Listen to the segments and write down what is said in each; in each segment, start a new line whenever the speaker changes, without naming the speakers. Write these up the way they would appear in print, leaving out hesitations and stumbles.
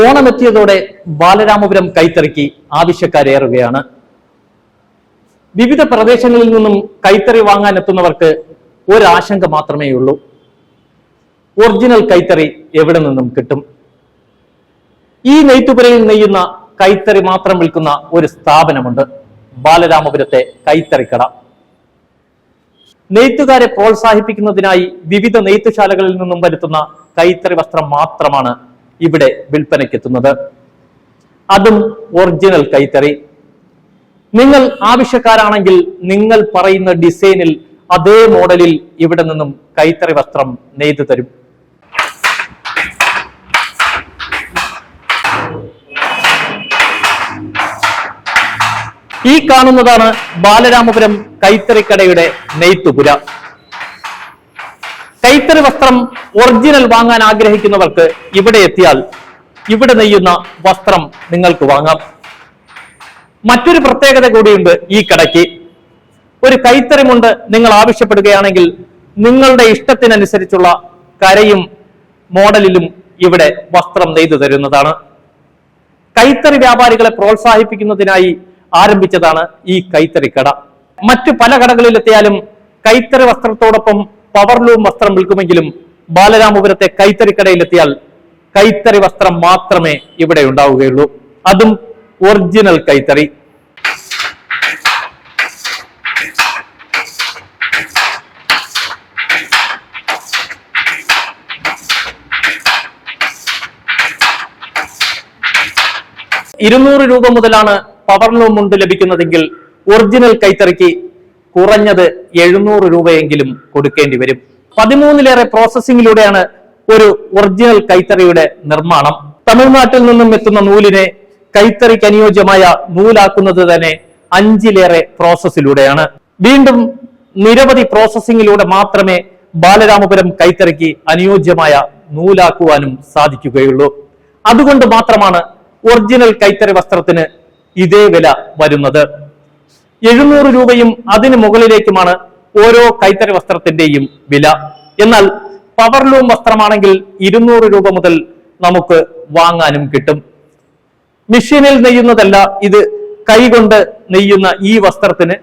ഓണമെത്തിയതോടെ ബാലരാമപുരം കൈത്തറിക്ക് ആവശ്യക്കാരേറുകയാണ്. വിവിധ പ്രദേശങ്ങളിൽ നിന്നും കൈത്തറി വാങ്ങാൻ എത്തുന്നവർക്ക് ഒരാശങ്ക മാത്രമേ ഉള്ളൂ: ഒറിജിനൽ കൈത്തറി എവിടെ നിന്നും കിട്ടും? ഈ നെയ്ത്തുപുരയിൽ നെയ്യുന്ന കൈത്തറി മാത്രം വിൽക്കുന്ന ഒരു സ്ഥാപനമുണ്ട്, ബാലരാമപുരത്തെ കൈത്തറിക്കട. നെയ്ത്തുകാരെ പ്രോത്സാഹിപ്പിക്കുന്നതിനായി വിവിധ നെയ്ത്തുശാലകളിൽ നിന്നും വരുത്തുന്ന കൈത്തറി വസ്ത്രം മാത്രമാണ് ഇവിടെ വിൽപ്പനയ്ക്കെത്തുന്നത്, അതും ഒറിജിനൽ കൈത്തറി. നിങ്ങൾ ആവശ്യക്കാരാണെങ്കിൽ നിങ്ങൾ പറയുന്ന ഡിസൈനിൽ അതേ മോഡലിൽ ഇവിടെ നിന്നും കൈത്തറി വസ്ത്രം നെയ്തു തരും. ഈ കാണുന്നതാണ് ബാലരാമപുരം കൈത്തറിക്കടയുടെ നെയ്ത്തുപുര. കൈത്തറി വസ്ത്രം ഒറിജിനൽ വാങ്ങാൻ ആഗ്രഹിക്കുന്നവർക്ക് ഇവിടെ എത്തിയാൽ ഇവിടെ നെയ്യുന്ന വസ്ത്രം നിങ്ങൾക്ക് വാങ്ങാം. മറ്റൊരു പ്രത്യേകത കൂടിയുണ്ട് ഈ കടയ്ക്ക്. ഒരു കൈത്തറി മുണ്ട് നിങ്ങൾ ആവശ്യപ്പെടുകയാണെങ്കിൽ നിങ്ങളുടെ ഇഷ്ടത്തിനനുസരിച്ചുള്ള കരയും മോഡലിലും ഇവിടെ വസ്ത്രം നെയ്തു തരുന്നതാണ്. കൈത്തറി വ്യാപാരികളെ പ്രോത്സാഹിപ്പിക്കുന്നതിനായി ആരംഭിച്ചതാണ് ഈ കൈത്തറിക്കട. മറ്റു പല കടകളിലെത്തിയാലും കൈത്തറി വസ്ത്രത്തോടൊപ്പം പവർലൂം വസ്ത്രം വിൽക്കുമെങ്കിലും ബാലരാമപുരത്തെ കൈത്തറിക്കടയിലെത്തിയാൽ കൈത്തറി വസ്ത്രം മാത്രമേ ഇവിടെ ഉണ്ടാവുകയുള്ളൂ, അതും ഒറിജിനൽ കൈത്തറി. രൂപ മുതലാണ് പവർലൂം മുണ്ട് ലഭിക്കുന്നതെങ്കിൽ ഒറിജിനൽ കൈത്തറിക്ക് കുറഞ്ഞത് 700 രൂപയെങ്കിലും കൊടുക്കേണ്ടി വരും. 13ലേറെ പ്രോസസ്സിംഗിലൂടെയാണ് ഒരു ഒറിജിനൽ കൈത്തറിയുടെ നിർമ്മാണം. തമിഴ്നാട്ടിൽ നിന്നും എത്തുന്ന നൂലിനെ കൈത്തറിക്ക് അനുയോജ്യമായ നൂലാക്കുന്നത് തന്നെ 5ലേറെ പ്രോസസ്സിലൂടെയാണ്. വീണ്ടും നിരവധി പ്രോസസ്സിംഗിലൂടെ മാത്രമേ ബാലരാമപുരം കൈത്തറിക്ക് അനുയോജ്യമായ നൂലാക്കുവാനും സാധിക്കുകയുള്ളൂ. അതുകൊണ്ട് മാത്രമാണ് ഒറിജിനൽ കൈത്തറി വസ്ത്രത്തിന് ഇതേ വില വരുന്നത്. 700 രൂപയും അതിന് മുകളിലേക്കുമാണ് ഓരോ കൈത്തറി വസ്ത്രത്തിന്റെയും വില. എന്നാൽ പവർലൂം വസ്ത്രമാണെങ്കിൽ 200 രൂപ മുതൽ നമുക്ക് വാങ്ങാനും കിട്ടും. മെഷീനിൽ നെയ്യുന്നതല്ല, ഇത് കൈകൊണ്ട് നെയ്യുന്ന ഈ വസ്ത്രത്തിന്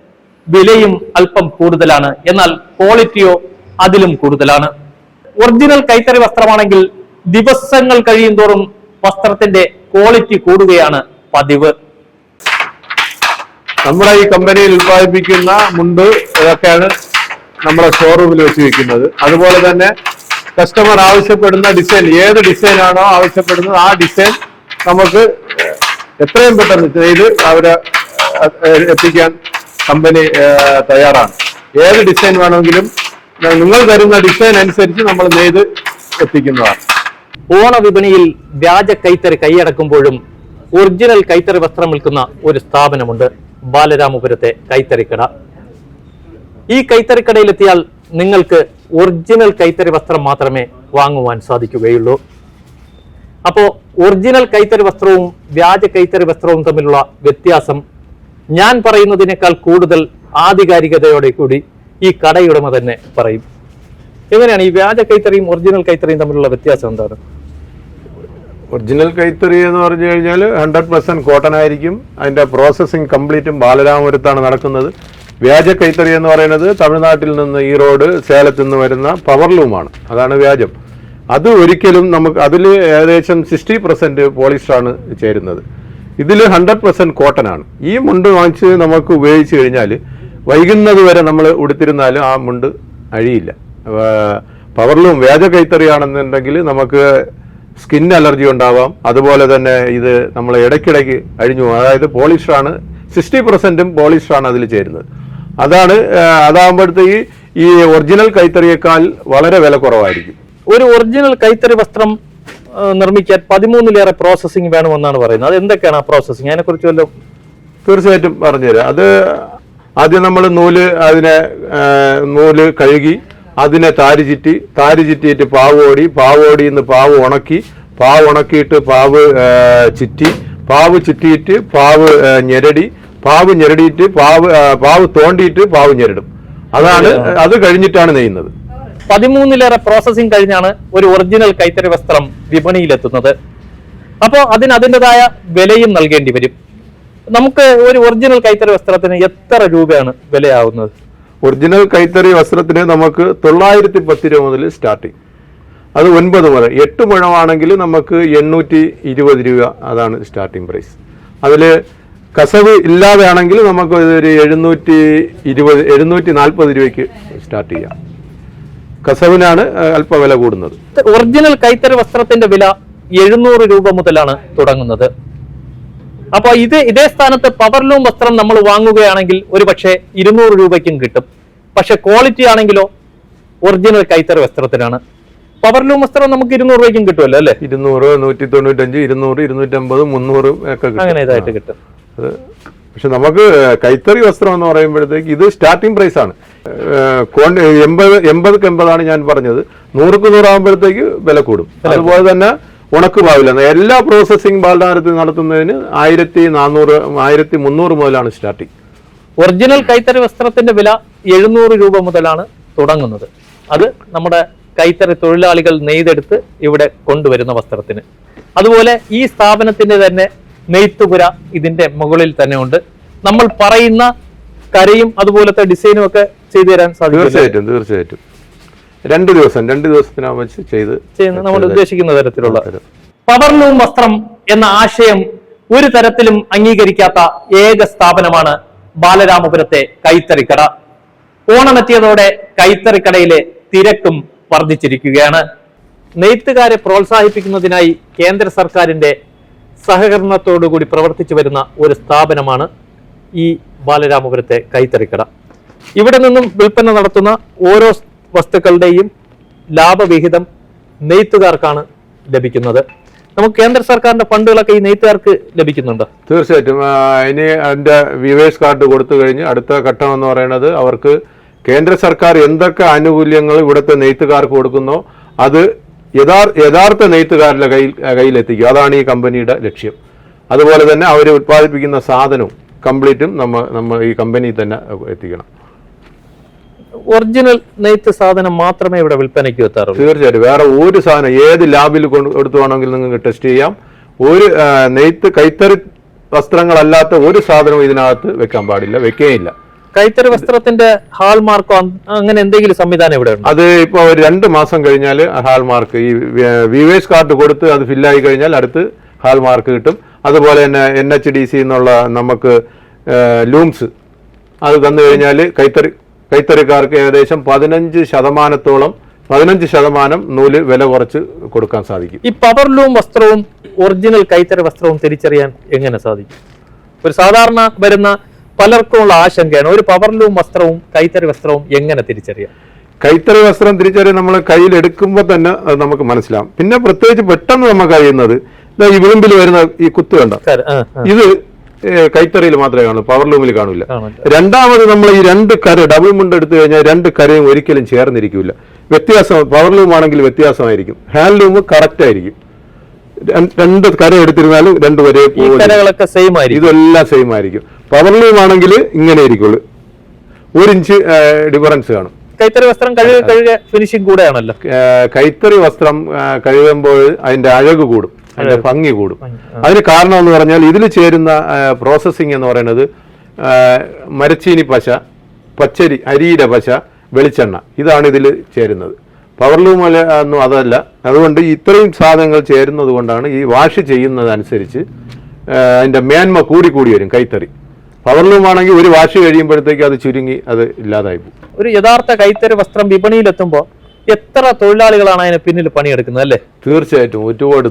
വിലയും അല്പം കൂടുതലാണ്, എന്നാൽ ക്വാളിറ്റിയോ അതിലും കൂടുതലാണ്. ഒറിജിനൽ കൈത്തറി വസ്ത്രമാണെങ്കിൽ ദിവസങ്ങൾ കഴിയും തോറും വസ്ത്രത്തിന്റെ ക്വാളിറ്റി കൂടുകയാണ് പതിവ്.
നമ്മുടെ ഈ കമ്പനിയിൽ ഉത്പാദിപ്പിക്കുന്ന മുണ്ട് ഇതൊക്കെയാണ് നമ്മുടെ ഷോറൂമിൽ വെച്ച് വെക്കുന്നത്. അതുപോലെ തന്നെ കസ്റ്റമർ ആവശ്യപ്പെടുന്ന ഡിസൈൻ, ഏത് ഡിസൈനാണോ ആവശ്യപ്പെടുന്നത് ആ ഡിസൈൻ നമുക്ക് എത്രയും പെട്ടെന്ന് ചെയ്ത് അവരെ എത്തിക്കാൻ കമ്പനി തയ്യാറാണ്. ഏത് ഡിസൈൻ വേണമെങ്കിലും നിങ്ങൾ തരുന്ന ഡിസൈൻ അനുസരിച്ച് നമ്മൾ നെയ്ത് എത്തിക്കുന്നതാണ്.
ഓണവിപണിയിൽ വ്യാജ കൈത്തറി കൈയടക്കുമ്പോഴും ഒറിജിനൽ കൈത്തറി വസ്ത്രം വിൽക്കുന്ന ഒരു സ്ഥാപനമുണ്ട്, ബാലരാമപുരത്തെ കൈത്തറിക്കട. ഈ കൈത്തറിക്കടയിലെത്തിയാൽ നിങ്ങൾക്ക് ഒറിജിനൽ കൈത്തറി വസ്ത്രം മാത്രമേ വാങ്ങുവാൻ സാധിക്കുകയുള്ളൂ. അപ്പോ ഒറിജിനൽ കൈത്തറി വസ്ത്രവും വ്യാജ കൈത്തറി വസ്ത്രവും തമ്മിലുള്ള വ്യത്യാസം ഞാൻ പറയുന്നതിനേക്കാൾ കൂടുതൽ ആധികാരികതയോടെ കൂടി ഈ കടയുടമ തന്നെ പറയും. എങ്ങനെയാണ് ഈ വ്യാജ കൈത്തറിയും ഒറിജിനൽ കൈത്തറിയും തമ്മിലുള്ള വ്യത്യാസം എന്താണ്?
ഒറിജിനൽ കൈത്തറി എന്ന് പറഞ്ഞു കഴിഞ്ഞാൽ 100% കോട്ടൺ ആയിരിക്കും. അതിന്റെ പ്രോസസ്സിംഗ് കംപ്ലീറ്റും ബാലരാമപുരത്താണ് നടക്കുന്നത്. വ്യാജ കൈത്തറി എന്ന് പറയുന്നത് തമിഴ്നാട്ടിൽ നിന്ന്, ഈറോഡ്, സേലത്ത് നിന്ന് വരുന്ന പവർലൂമാണ്, അതാണ് വ്യാജം. അത് ഒരിക്കലും നമുക്ക് അതിൽ ഏകദേശം 60% പോളിസ്റ്ററാണ് ചേരുന്നത്. ഇതിൽ 100% കോട്ടൺ ആണ്. ഈ മുണ്ട് വാങ്ങിച്ച് നമുക്ക് ഉപയോഗിച്ച് കഴിഞ്ഞാൽ വൈകുന്നത് വരെ നമ്മൾ ഉടുത്തിരുന്നാലും ആ മുണ്ട് അഴിയില്ല. പവർലൂം വ്യാജ കൈത്തറിയാണെന്നുണ്ടെങ്കിൽ നമുക്ക് സ്കിൻ അലർജി ഉണ്ടാവാം. അതുപോലെ തന്നെ ഇത് നമ്മൾ ഇടയ്ക്കിടയ്ക്ക് അഴിഞ്ഞു പോകും. അതായത് പോളിസ്റ്ററാണ്, 60% പോളിസ്റ്ററാണ് അതിൽ ചേരുന്നത്. അതാകുമ്പോഴത്തേക്ക് ഈ ഒറിജിനൽ കൈത്തറിയേക്കാൾ വളരെ വില കുറവായിരിക്കും.
ഒരു ഒറിജിനൽ കൈത്തറി വസ്ത്രം നിർമ്മിക്കാൻ 13ലേറെ പ്രോസസ്സിംഗ് വേണമെന്നാണ് പറയുന്നത്. അത് എന്തൊക്കെയാണ് ആ പ്രോസസ്സിംഗ്? അതിനെക്കുറിച്ച് വല്ലതും?
തീർച്ചയായിട്ടും പറഞ്ഞുതരാം. അത് ആദ്യം നമ്മൾ നൂല് കഴുകി അതിനെ താരി ചുറ്റിയിട്ട് പാവോടി നിന്ന് പാവ് ഉണക്കിയിട്ട് പാവ് ചുറ്റിയിട്ട് പാവ് ഞെരടിയിട്ട് പാവ് തോണ്ടിയിട്ട് പാവ് ഞെരടും. അത് കഴിഞ്ഞിട്ടാണ് നെയ്യുന്നത്.
13ലേറെ പ്രോസസ്സിംഗ് കഴിഞ്ഞാണ് ഒരു ഒറിജിനൽ കൈത്തറി വസ്ത്രം വിപണിയിലെത്തുന്നത്. അപ്പോൾ അതിൻ്റെതായ വിലയും നൽകേണ്ടി വരും. നമുക്ക് ഒരു ഒറിജിനൽ കൈത്തറി വസ്ത്രത്തിന് എത്ര രൂപയാണ് വിലയാവുന്നത്?
ഒറിജിനൽ കൈത്തറി വസ്ത്രത്തിന് നമുക്ക് 910 രൂപ മുതൽ സ്റ്റാർട്ടിങ്. അത് 9 മുതൽ 8 മുഴമാണെങ്കിൽ നമുക്ക് 820 രൂപ, അതാണ് സ്റ്റാർട്ടിംഗ് പ്രൈസ്. അതിൽ കസവ് ഇല്ലാതെ ആണെങ്കിൽ നമുക്ക് ഒരു 740 രൂപയ്ക്ക് സ്റ്റാർട്ട് ചെയ്യാം. കസവിനാണ് അല്പ വില കൂടുന്നത്.
ഒറിജിനൽ കൈത്തറി വസ്ത്രത്തിന്റെ വില 700 രൂപ മുതലാണ് തുടങ്ങുന്നത്. അപ്പൊ ഇതേ സ്ഥാനത്ത് പവർലൂം വസ്ത്രം നമ്മൾ വാങ്ങുകയാണെങ്കിൽ ഒരു പക്ഷേ 200 രൂപയ്ക്കും കിട്ടും. പക്ഷെ ക്വാളിറ്റി ആണെങ്കിലോ ഒറിജിനൽ കൈത്തറി വസ്ത്രത്തിനാണ്. പവർലൂം വസ്ത്രം നമുക്ക് 200 രൂപയ്ക്കും കിട്ടുമല്ലോ അല്ലേ?
200, 195, 200, 250, 300 ഒക്കെ
അങ്ങനെ ഇതായിട്ട് കിട്ടും.
പക്ഷെ നമുക്ക് കൈത്തറി വസ്ത്രം എന്ന് പറയുമ്പോഴത്തേക്ക് ഇത് സ്റ്റാർട്ടിംഗ് പ്രൈസ് ആണ്. 80 ഞാൻ പറഞ്ഞത്. 100 ആകുമ്പോഴത്തേക്ക് വില കൂടും. അതുപോലെ തന്നെ ഉണക്കുപാവില്ല എല്ലാ പ്രോസസ്സിംഗ് ബാലരാമപുരത്ത് നടത്തുന്നതിന് 1400, 1300 മുതലാണ് സ്റ്റാർട്ടിംഗ്.
ഒറിജിനൽ കൈത്തറി വസ്ത്രത്തിന്റെ വില 700 രൂപ മുതലാണ് തുടങ്ങുന്നത്. അത് നമ്മുടെ കൈത്തറി തൊഴിലാളികൾ നെയ്തെടുത്ത് ഇവിടെ കൊണ്ടുവരുന്ന വസ്ത്രത്തിന്. അതുപോലെ ഈ സ്ഥാപനത്തിന്റെ തന്നെ നെയ്ത്തുപുര ഇതിന്റെ മുകളിൽ തന്നെ ഉണ്ട്. നമ്മൾ പറയുന്ന കരയും അതുപോലത്തെ ഡിസൈനും ഒക്കെ ചെയ്തു തരാൻ സാധിക്കും.
തീർച്ചയായിട്ടും 2 ദിവസത്തിനകം വെച്ച് ചെയ്ത്
നമ്മൾ ഉദ്ദേശിക്കുന്ന തരത്തിലുള്ള പവർലൂം വസ്ത്രം എന്ന ആശയം ഒരു തരത്തിലും അംഗീകരിക്കാത്ത ഏക സ്ഥാപനമാണ് ബാലരാമപുരത്തെ കൈത്തറിക്കട. ഓണമെത്തിയതോടെ കൈത്തറിക്കടയിലെ തിരക്കും വർദ്ധിച്ചിരിക്കുകയാണ്. നെയ്ത്തുകാരെ പ്രോത്സാഹിപ്പിക്കുന്നതിനായി കേന്ദ്ര സർക്കാരിന്റെ സഹകരണത്തോടുകൂടി പ്രവർത്തിച്ചു വരുന്ന ഒരു സ്ഥാപനമാണ് ഈ ബാലരാമപുരത്തെ കൈത്തറിക്കട. ഇവിടെ നിന്നും വിൽപ്പന നടത്തുന്ന ഓരോ വസ്തുക്കളുടെയും ലാഭവിഹിതം നെയ്ത്തുകാർക്കാണ് ലഭിക്കുന്നത്. നമുക്ക് കേന്ദ്ര സർക്കാരിന്റെ ഫണ്ടുകളൊക്കെ ഈ നെയ്ത്തുകാർക്ക് ലഭിക്കുന്നുണ്ട്.
തീർച്ചയായിട്ടും. ഇനി അതിന്റെ വിവേഴ്സ് കാർഡ് കൊടുത്തു കഴിഞ്ഞ് അടുത്ത ഘട്ടം എന്ന് പറയുന്നത് അവർക്ക് കേന്ദ്ര സർക്കാർ എന്തൊക്കെ ആനുകൂല്യങ്ങൾ ഇവിടുത്തെ നെയ്ത്തുകാർക്ക് കൊടുക്കുന്നോ അത് യഥാർത്ഥ നെയ്ത്തുകാരുടെ കയ്യിലെത്തിക്കും. അതാണ് ഈ കമ്പനിയുടെ ലക്ഷ്യം. അതുപോലെ തന്നെ അവർ ഉത്പാദിപ്പിക്കുന്ന സാധനവും കംപ്ലീറ്റും നമ്മൾ ഈ കമ്പനി തന്നെ എത്തിക്കണം.
ഒറിജിനൽ നെയ്ത്ത് സാധനം മാത്രമേ ഇവിടെ വിൽപ്പനയ്ക്ക് എത്താറുള്ളൂ.
തീർച്ചയായിട്ടും. വേറെ ഒരു സാധനം ഏത് ലാബിൽ കൊടുത്തു വേണമെങ്കിൽ നിങ്ങൾക്ക് ടെസ്റ്റ് ചെയ്യാം. ഒരു കൈത്തറി വസ്ത്രങ്ങളല്ലാത്ത ഒരു സാധനവും ഇതിനകത്ത് വെക്കാൻ പാടില്ല, വെക്കുകയില്ല.
കൈത്തറി വസ്ത്രത്തിന്റെ ഹാൾമാർക്കോ അങ്ങനെ എന്തെങ്കിലും സംവിധാനം ഇവിടെ ഉണ്ട്?
അത് ഇപ്പൊ ഒരു 2 മാസം കഴിഞ്ഞാൽ ഹാൾമാർക്ക് ഈ വിവേഴ്സ് കാർഡ് കൊടുത്ത് അത് ഫില്ലായി കഴിഞ്ഞാൽ അടുത്ത് ഹാൾമാർക്ക് കിട്ടും. അതുപോലെ തന്നെ NHDC എന്നുള്ള നമുക്ക് ലൂംസ് അത് തന്നു കഴിഞ്ഞാൽ കൈത്തറിക്കാർക്ക് ഏകദേശം 15% നൂല് വില കുറച്ച് കൊടുക്കാൻ സാധിക്കും.
ഈ പവർലൂം വസ്ത്രവും ഒറിജിനൽ കൈത്തറി വസ്ത്രവും തിരിച്ചറിയാൻ എങ്ങനെ സാധിക്കും? ഒരു സാധാരണ വരുന്ന പലർക്കുമുള്ള ആശങ്കയാണ്, ഒരു പവർലൂം വസ്ത്രവും കൈത്തറി വസ്ത്രവും എങ്ങനെ തിരിച്ചറിയാം?
കൈത്തറി വസ്ത്രം തിരിച്ചറിയാൻ നമ്മൾ കയ്യിൽ എടുക്കുമ്പോൾ തന്നെ അത് നമുക്ക് മനസ്സിലാവും. പിന്നെ പ്രത്യേകിച്ച് പെട്ടെന്ന് നമുക്ക് അറിയുന്നത് ഈ വിളിമ്പിൽ വരുന്ന ഈ കുത്ത് കണ്ട, ഇത് കൈത്തറിയിൽ മാത്രമേ കാണൂ, പവർലൂമിൽ കാണില്ല. രണ്ടാമത് നമ്മൾ ഈ 2 കര ഡബിൾ മുണ്ട് എടുത്തു കഴിഞ്ഞാൽ 2 കരയും ഒരിക്കലും ചേർന്നിരിക്കില്ല. വ്യത്യാസം പവർലൂം ആണെങ്കിൽ വ്യത്യാസമായിരിക്കും, ഹാൻഡ്ലൂം കറക്റ്റ് ആയിരിക്കും. 2 കര എടുത്തിരുന്നാലും 2 വരെ ഇതെല്ലാം സെയിം ആയിരിക്കും. പവർലൂം ആണെങ്കിൽ ഇങ്ങനെ ഇരിക്കുള്ളൂ, 1 ഇഞ്ച് ഡിഫറൻസ് കാണും.
കൈത്തറി വസ്ത്രം കഴുകിയ ഫിനിഷിംഗ് കൂടെയാണല്ലോ.
കൈത്തറി വസ്ത്രം കഴുകുമ്പോൾ അതിന്റെ അഴക് കൂടും, അതിന്റെ ഭംഗി കൂടും. അതിന് കാരണം എന്ന് പറഞ്ഞാൽ ഇതിൽ ചേരുന്ന പ്രോസസ്സിംഗ് എന്ന് പറയുന്നത് മരച്ചീനി പശ, പച്ചരി, അരിയുടെ പശ, വെളിച്ചെണ്ണ, ഇതാണ് ഇതിൽ ചേരുന്നത്. പവർലൂം ഒന്നും അതല്ല. അതുകൊണ്ട് ഇത്രയും സാധനങ്ങൾ ചേരുന്നത് കൊണ്ടാണ് ഈ വാഷ് ചെയ്യുന്നതനുസരിച്ച് അതിന്റെ മേന്മ കൂടി വരും കൈത്തറി. പവർലൂം ആണെങ്കിൽ ഒരു വാഷ് കഴിയുമ്പോഴത്തേക്ക് അത് ചുരുങ്ങി അത് ഇല്ലാതായി പോകും.
ഒരു യഥാർത്ഥ കൈത്തറി വസ്ത്രം വിപണിയിലെത്തുമ്പോൾ എത്ര തൊഴിലാളികളാണ് അതിന് പിന്നിൽ പണിയെടുക്കുന്നത് അല്ലേ?
തീർച്ചയായിട്ടും ഒരുപാട്.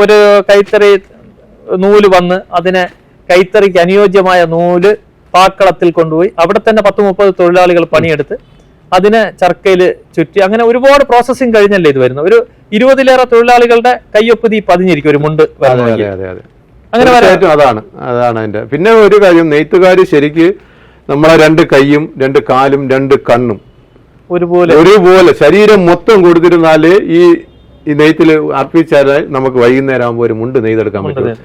ഒരു കൈത്തറി നൂല് വന്ന് അതിനെ കൈത്തറിക്ക് അനുയോജ്യമായ നൂല് പാക്കളത്തിൽ കൊണ്ടുപോയി അവിടെ തന്നെ 10-30 തൊഴിലാളികൾ പണിയെടുത്ത് അതിനെ ചർക്കയിൽ ചുറ്റി അങ്ങനെ ഒരുപാട് പ്രോസസ്സിംഗ് കഴിഞ്ഞല്ലേ ഇത് വരുന്നത്. ഒരു 20-ലേറെ തൊഴിലാളികളുടെ കയ്യൊപ്പുതി പതിഞ്ഞിരിക്കും ഒരു മുണ്ട്.
അങ്ങനെ അതാണ് അതിന്റെ. പിന്നെ ഒരു കാര്യം, നെയ്ത്തുകാര് ശരിക്ക് നമ്മളെ 2 കൈയും 2 കാലും 2 കണ്ണും ഒരുപോലെ ശരീരം മൊത്തം കൊടുത്തിരുന്നാല് ഈ നെയ്ത്തിൽ അർപ്പിച്ചാൽ നമുക്ക് വൈകുന്നേരം ആകുമ്പോൾ ഒരു മുണ്ട് നെയ്തെടുക്കാൻ പറ്റും.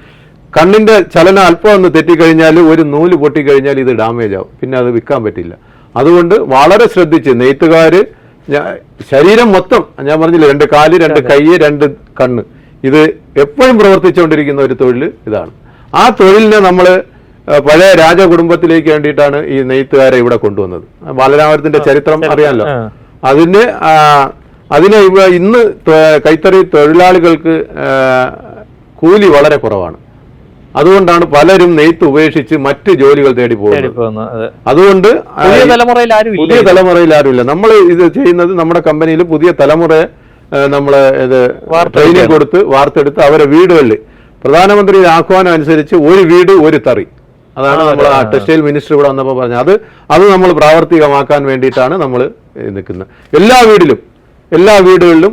കണ്ണിന്റെ ചലനം അല്പം ഒന്ന് തെറ്റിക്കഴിഞ്ഞാൽ ഒരു നൂല് പൊട്ടിക്കഴിഞ്ഞാൽ ഇത് ഡാമേജ് ആവും, പിന്നെ അത് വിൽക്കാൻ പറ്റില്ല. അതുകൊണ്ട് വളരെ ശ്രദ്ധിച്ച് നെയ്ത്തുകാര് ശരീരം മൊത്തം, ഞാൻ പറഞ്ഞില്ല 2 കാല് 2 കൈ 2 കണ്ണ്, ഇത് എപ്പോഴും പ്രവർത്തിച്ചുകൊണ്ടിരിക്കുന്ന ഒരു തൊഴിൽ ഇതാണ്. ആ തൊഴിലിനെ നമ്മൾ പഴയ രാജകുടുംബത്തിലേക്ക് വേണ്ടിയിട്ടാണ് ഈ നെയ്ത്തുകാരെ ഇവിടെ കൊണ്ടുവന്നത്. ബാലരാമപുരത്തിന്റെ ചരിത്രം അറിയാമല്ലോ. അതിനെ ഇന്ന് കൈത്തറി തൊഴിലാളികൾക്ക് കൂലി വളരെ കുറവാണ്. അതുകൊണ്ടാണ് പലരും നെയ്ത്ത് ഉപേക്ഷിച്ച് മറ്റ് ജോലികൾ തേടി പോകുന്നത്. അതുകൊണ്ട് പുതിയ തലമുറയിൽ ആരുമില്ല. നമ്മൾ ഇത് ചെയ്യുന്നത് നമ്മുടെ കമ്പനിയിൽ പുതിയ തലമുറയെ നമ്മൾ ഇത് ട്രെയിനിങ് കൊടുത്ത് വാർത്തെടുത്ത് അവരെ വീടുകളിൽ പ്രധാനമന്ത്രിയുടെ ആഹ്വാനം അനുസരിച്ച് ഒരു വീട് ഒരു തറി, അതാണ് നമ്മൾ ടെക്സ്റ്റൈൽ മിനിസ്റ്റർ ഇവിടെ വന്നപ്പോൾ പറഞ്ഞത്. അത് നമ്മൾ പ്രാവർത്തികമാക്കാൻ വേണ്ടിയിട്ടാണ് നമ്മൾ നിൽക്കുന്നത്. എല്ലാ വീടുകളിലും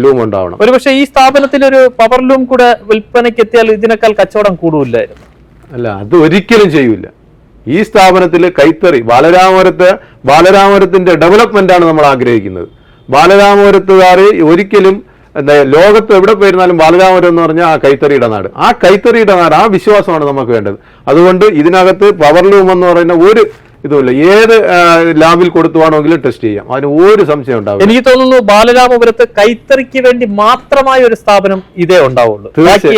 ലൂം ഉണ്ടാവണം.
ഒരുപക്ഷെ ഈ സ്ഥാപനത്തിൽ ഒരു പവർ ലൂം കൂടെ വിൽപ്പനയ്ക്ക് എത്തിയാൽ ഇതിനേക്കാൾ കച്ചവടം കൂടുമില്ലായിരുന്നു.
അല്ല, അത് ഒരിക്കലും ചെയ്യൂല. ഈ സ്ഥാപനത്തിൽ കൈത്തറി ബാലരാമപുരത്തിന്റെ ഡെവലപ്മെന്റ് ആണ് നമ്മൾ ആഗ്രഹിക്കുന്നത്. ബാലരാമപുരത്തുകാരെ ഒരിക്കലും ലോകത്ത് എവിടെ പോയിരുന്നാലും ബാലരാമപുരം എന്ന് പറഞ്ഞാൽ ആ കൈത്തറിയുടെ നാട്, ആ വിശ്വാസമാണ് നമുക്ക് വേണ്ടത്. അതുകൊണ്ട് ഇതിനകത്ത് പവർ ലൂം എന്ന് പറയുന്ന ഒരു ഇതുമില്ല. ഏത് ലാബിൽ കൊടുത്തുവാണെങ്കിലും ടെസ്റ്റ് ചെയ്യാം, അതിന് ഒരു സംശയം ഉണ്ടാവും.
എനിക്ക് തോന്നുന്നു ബാലരാമപുരത്ത് കൈത്തറിക്ക് വേണ്ടി മാത്രമായ ഒരു സ്ഥാപനം ഇതേ ഉണ്ടാവുള്ളൂ.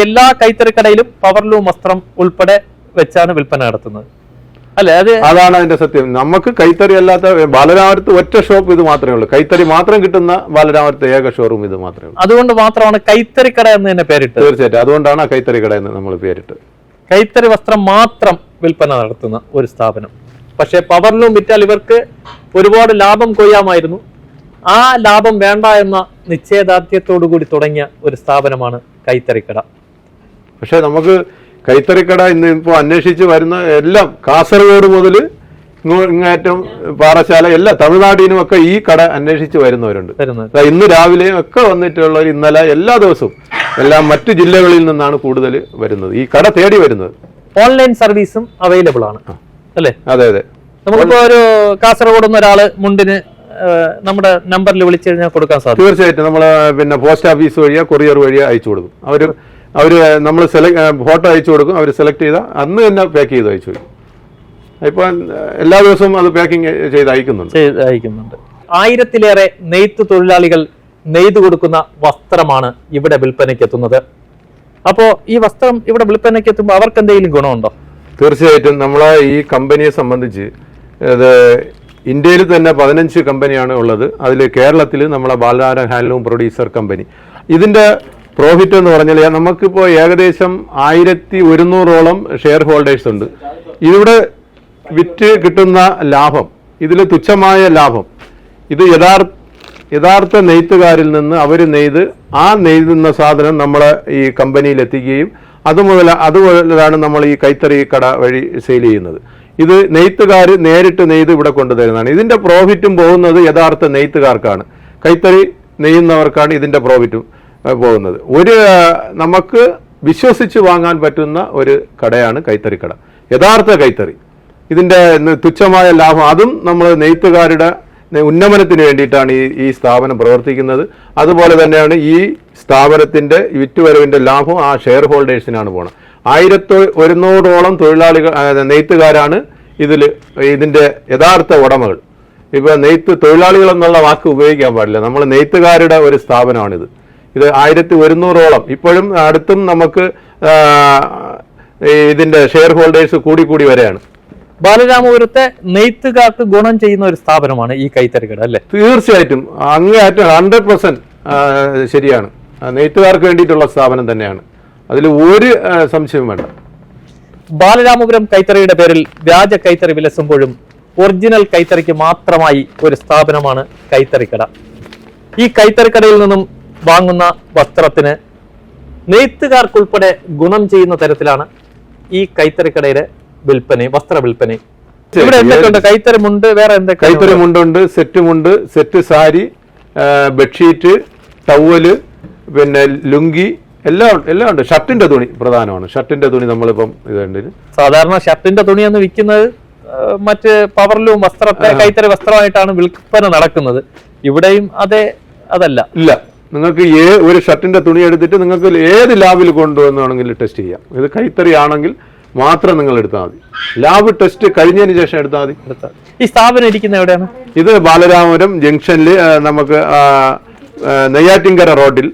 എല്ലാ കൈത്തറി കടയിലും പവർലൂം വസ്ത്രം ഉൾപ്പെടെ വെച്ചാണ് വിൽപ്പന നടത്തുന്നത്, അല്ലെ?
അതാണ് അതിന്റെ സത്യം. നമുക്ക് കൈത്തറി അല്ലാത്ത ബാലരാമപുരത്ത് ഒറ്റ ഷോപ്പ് ഇത് മാത്രമേ ഉള്ളൂ. കൈത്തറി മാത്രം കിട്ടുന്ന ബാലരാമപുരത്ത് ഏക ഷോറൂം ഇത് മാത്രമേ ഉള്ളൂ.
അതുകൊണ്ട് മാത്രമാണ് കൈത്തറി കട എന്ന് തന്നെ പേരിട്ട്.
തീർച്ചയായിട്ടും അതുകൊണ്ടാണ് ആ കൈത്തറി കട എന്ന് നമ്മൾ പേരിട്ട്.
കൈത്തറി വസ്ത്രം മാത്രം വിൽപ്പന നടത്തുന്ന ഒരു സ്ഥാപനം. പക്ഷെ പവർലൂം വിറ്റാൽ ഇവർക്ക് ഒരുപാട് ലാഭം കൊയ്യാമായിരുന്നു. ആ ലാഭം വേണ്ട എന്ന നിശ്ചയദാർഢ്യത്തോടു കൂടി തുടങ്ങിയ ഒരു സ്ഥാപനമാണ് കൈത്തറിക്കട.
പക്ഷെ നമുക്ക് കൈത്തറിക്കട ഇന്ന് ഇപ്പോൾ അന്വേഷിച്ച് വരുന്ന എല്ലാം കാസർഗോഡ് മുതൽ ഇങ്ങേറ്റം പാറശാല എല്ലാ തമിഴ്നാടിനും ഒക്കെ ഈ കട അന്വേഷിച്ച് വരുന്നവരുണ്ട്. ഇന്ന് രാവിലെ ഒക്കെ വന്നിട്ടുള്ളവർ ഇന്നലെ എല്ലാ ദിവസവും എല്ലാം മറ്റു ജില്ലകളിൽ നിന്നാണ് കൂടുതൽ വരുന്നത്, ഈ കട തേടി വരുന്നത്.
ഓൺലൈൻ സർവീസും അവൈലബിൾ ആണ്, അല്ലേ?
അതെ.
നമുക്കിപ്പോ ഒരു കാസർഗോഡ് നിന്ന് ഒരാള് മുണ്ടിന് നമ്മുടെ നമ്പറിൽ വിളിച്ചു കഴിഞ്ഞാൽ കൊടുക്കാൻ സാധിക്കും.
തീർച്ചയായിട്ടും നമ്മൾ പിന്നെ പോസ്റ്റ് ഓഫീസ് വഴിയോ കൊറിയർ വഴിയോ അയച്ചു കൊടുക്കും. അവര് നമ്മൾ ഫോട്ടോ അയച്ചു കൊടുക്കും. അവർ സെലക്ട് ചെയ്താൽ അന്ന് തന്നെ പാക്ക് ചെയ്ത് അയച്ചു കൊടുക്കും. ഇപ്പൊ എല്ലാ ദിവസവും അത് പാക്കിംഗ് ചെയ്ത് അയക്കുന്നുണ്ട്.
1000-ലേറെ നെയ്ത്ത് തൊഴിലാളികൾ നെയ്തു കൊടുക്കുന്ന വസ്ത്രമാണ് ഇവിടെ വിൽപ്പനയ്ക്ക് എത്തുന്നത്. അപ്പോ ഈ വസ്ത്രം ഇവിടെ വിൽപ്പനയ്ക്ക് എത്തുമ്പോൾ അവർക്ക് എന്തെങ്കിലും ഗുണമുണ്ടോ?
തീർച്ചയായിട്ടും നമ്മളെ ഈ കമ്പനിയെ സംബന്ധിച്ച് ഇത് ഇന്ത്യയിൽ തന്നെ 15 കമ്പനിയാണ് ഉള്ളത്. അതിൽ കേരളത്തിൽ നമ്മളെ ബാലരാമപുരം ഹാൻഡ്ലൂം പ്രൊഡ്യൂസർ കമ്പനി. ഇതിന്റെ പ്രോഫിറ്റ് എന്ന് പറഞ്ഞാൽ നമുക്കിപ്പോൾ ഏകദേശം 1100ഓളം ഷെയർ ഹോൾഡേഴ്സ് ഉണ്ട്. ഇവിടെ വിറ്റ് കിട്ടുന്ന ലാഭം, ഇതിൽ തുച്ഛമായ ലാഭം, ഇത് യഥാർത്ഥ നെയ്ത്തുകാരിൽ നിന്ന് അവർ നെയ്തുന്ന സാധനം നമ്മളെ ഈ കമ്പനിയിൽ എത്തിക്കുകയും അതുപോലെയാണ് നമ്മൾ ഈ കൈത്തറി കട വഴി സെയിൽ ചെയ്യുന്നത്. ഇത് നെയ്ത്തുകാർ നേരിട്ട് നെയ്ത് ഇവിടെ കൊണ്ടുതരുന്നതാണ്. ഇതിന്റെ പ്രോഫിറ്റും പോകുന്നത് യഥാർത്ഥ നെയ്ത്തുകാർക്കാണ്, കൈത്തറി നെയ്യുന്നവർക്കാണ് ഇതിന്റെ പ്രോഫിറ്റും പോകുന്നത്. നമുക്ക് വിശ്വസിച്ച് വാങ്ങാൻ പറ്റുന്ന ഒരു കടയാണ് കൈത്തറി കട, യഥാർത്ഥ കൈത്തറി. ഇതിന്റെ തുച്ഛമായ ലാഭം, അതും നമ്മൾ നെയ്ത്തുകാരുടെ ഉന്നമനത്തിന് വേണ്ടിയിട്ടാണ് ഈ സ്ഥാപനം പ്രവർത്തിക്കുന്നത്. അതുപോലെ തന്നെയാണ് ഈ സ്ഥാപനത്തിന്റെ വിറ്റുവരവിന്റെ ലാഭം ആ ഷെയർ ഹോൾഡേഴ്സിനാണ് പോകണം. 1100ഓളം തൊഴിലാളികൾ നെയ്ത്തുകാരാണ് ഇതിന്റെ യഥാർത്ഥ ഉടമകൾ. ഇപ്പൊ നെയ്ത്ത് തൊഴിലാളികൾ എന്നുള്ള വാക്ക് ഉപയോഗിക്കാൻ പാടില്ല. നമ്മൾ നെയ്ത്തുകാരുടെ ഒരു സ്ഥാപനമാണിത്. ഇത് 1100ഓളം ഇപ്പോഴും അടുത്തും നമുക്ക് ഇതിന്റെ ഷെയർ ഹോൾഡേഴ്സ് കൂടി വരെയാണ്.
ബാലരാമപുരത്തെ നെയ്ത്തുകാർക്ക് ഗുണം ചെയ്യുന്ന ഒരു സ്ഥാപനമാണ് ഈ കൈത്തറിക്കട, അല്ലേ?
തീർച്ചയായിട്ടും അങ്ങേയറ്റം 100% ശരിയാണ്. നെയ്ത്തുകാർക്ക് വേണ്ടിയിട്ടുള്ള സ്ഥാപനം തന്നെയാണ്, അതിൽ ഒരു സംശയവും വേണ്ട.
ബാലരാമപുരം കൈത്തറിയുടെ പേരിൽ വ്യാജ കൈത്തറി വിലസുമ്പോഴും ഒറിജിനൽ കൈത്തറിക്ക് മാത്രമായി ഒരു സ്ഥാപനമാണ് കൈത്തറിക്കട. ഈ കൈത്തറിക്കടയിൽ നിന്നും വാങ്ങുന്ന വസ്ത്രത്തിന് നെയ്ത്തുകാർക്കുൾപ്പെടെ ഗുണം ചെയ്യുന്ന തരത്തിലാണ് ഈ കൈത്തറിക്കടയുടെ വിൽപ്പനയും വസ്ത്ര വിൽപ്പനയും. ഇവിടെ എന്തൊക്കെയുണ്ട്? കൈത്തറി മുണ്ട്, വേറെ എന്തൊക്കെ?
കൈത്തറി മുണ്ടുണ്ട്, സെറ്റ് മുണ്ട്, സെറ്റ് സാരി, ബെഡ്ഷീറ്റ്, ടവല്, പിന്നെ ലുങ്കി, എല്ലാം ഉണ്ട്. ഷർട്ടിന്റെ തുണി പ്രധാനമാണ്. ഷർട്ടിന്റെ തുണി നമ്മളിപ്പം ഇതുണ്ട്.
സാധാരണ ഷർട്ടിന്റെ തുണിയാണ് വിൽക്കുന്നത്, മറ്റ് പവർലൂം വസ്ത്രത്തെ കൈത്തറി വസ്ത്രമായിട്ടാണ് വിൽപ്പന നടക്കുന്നത്. ഇവിടെയും അതല്ല.
ഇല്ല, നിങ്ങൾക്ക് ഒരു ഷർട്ടിന്റെ തുണി എടുത്തിട്ട് നിങ്ങൾക്ക് ഏത് ലാബിൽ കൊണ്ടുവന്നാണെങ്കിൽ ടെസ്റ്റ് ചെയ്യാം. ഇത് കൈത്തറി ആണെങ്കിൽ മാത്രം നിങ്ങൾ എടുത്താൽ മതി. ലാബ് ടെസ്റ്റ് കഴിഞ്ഞതിന് ശേഷം എടുത്താൽ മതി.
ഈ സ്ഥാപനം ഇരിക്കുന്ന എവിടെയാണ്?
ഇത് ബാലരാമപുരം ജംഗ്ഷനിൽ നമുക്ക് നെയ്യാറ്റിൻകര റോഡിൽ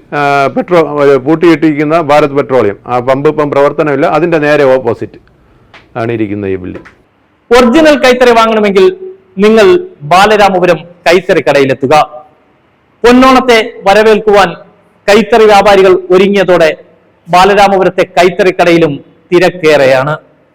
പൂട്ടിയിട്ടിരിക്കുന്ന ഭാരത് പെട്രോളിയം ആ പമ്പ് ഇപ്പം പ്രവർത്തനമില്ല, അതിന്റെ നേരെ ഓപ്പോസിറ്റ് ആണ് ഇരിക്കുന്ന ഈ ബിൽഡിംഗ്.
ഒറിജിനൽ കൈത്തറി വാങ്ങണമെങ്കിൽ നിങ്ങൾ ബാലരാമപുരം കൈത്തറി കടയിലെത്തുക. പൊന്നോണത്തെ വരവേൽക്കുവാൻ കൈത്തറി വ്യാപാരികൾ ഒരുങ്ങിയതോടെ ബാലരാമപുരത്തെ കൈത്തറി കടയിലും തിരക്കേറെയാണ്.